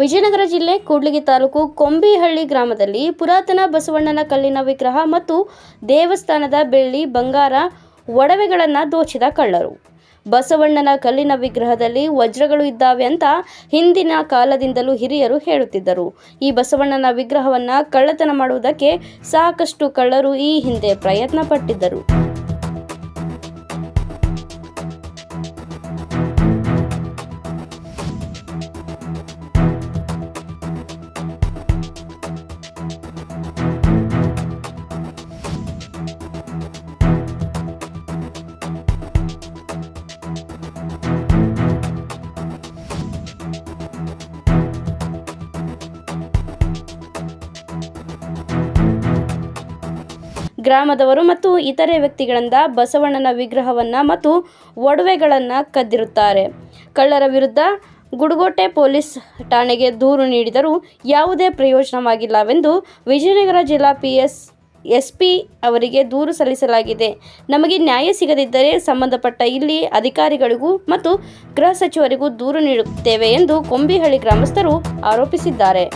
ವಿಜಯನಗರ ಜಿಲ್ಲೆ ಕೂಡ್ಲಿಗಿ ತಾಲೂಕು ಕೊಂಬಿಹಳ್ಳಿ ಗ್ರಾಮದಲ್ಲಿ ಪುರಾತನ ಬಸವಣ್ಣನ ಕಲ್ಲಿನ ವಿಗ್ರಹ ಮತ್ತು ದೇವಸ್ಥಾನದ ಬೆಳ್ಳಿ ಬಂಗಾರ ಒಡವೆಗಳನ್ನು ದೋಚಿದ ಕಳ್ಳರು. ಬಸವಣ್ಣನ ಕಲ್ಲಿನ ವಿಗ್ರಹದಲ್ಲಿ ವಜ್ರಗಳು ಇದ್ದಾವೆ ಅಂತ ಹಿಂದಿನ ಕಾಲದಿಂದಲೂ ಹಿರಿಯರು ಹೇಳುತ್ತಿದ್ದರು. ಈ ಬಸವಣ್ಣನ ವಿಗ್ರಹವನ್ನು ಕಳ್ಳತನ ಮಾಡುವುದಕ್ಕೆ ಸಾಕಷ್ಟು ಕಳ್ಳರು ಈ ಹಿಂದೆ ಪ್ರಯತ್ನ ಪಟ್ಟಿದ್ದರು. ಗ್ರಾಮದವರು ಮತ್ತು ಇತರೆ ವ್ಯಕ್ತಿಗಳಿಂದ ಬಸವಣ್ಣನ ವಿಗ್ರಹವನ್ನು ಮತ್ತು ಒಡವೆಗಳನ್ನು ಕದ್ದಿರುತ್ತಾರೆ. ಕಳ್ಳರ ವಿರುದ್ಧ ಗುಡಗೋಟೆ ಪೊಲೀಸ್ ಠಾಣೆಗೆ ದೂರು ನೀಡಿದರೂ ಯಾವುದೇ ಪ್ರಯೋಜನವಾಗಿಲ್ಲವೆಂದು ವಿಜಯನಗರ ಜಿಲ್ಲಾ ಎಸ್ಪಿ ಅವರಿಗೆ ದೂರು ಸಲ್ಲಿಸಲಾಗಿದೆ. ನಮಗೆ ನ್ಯಾಯ ಸಿಗದಿದ್ದರೆ ಸಂಬಂಧಪಟ್ಟ ಇಲ್ಲಿ ಅಧಿಕಾರಿಗಳಿಗೂ ಮತ್ತು ಗೃಹ ಸಚಿವರಿಗೂ ದೂರು ನೀಡುತ್ತೇವೆ ಎಂದು ಕೊಂಬಿಹಳ್ಳಿ ಗ್ರಾಮಸ್ಥರು ಆರೋಪಿಸಿದ್ದಾರೆ.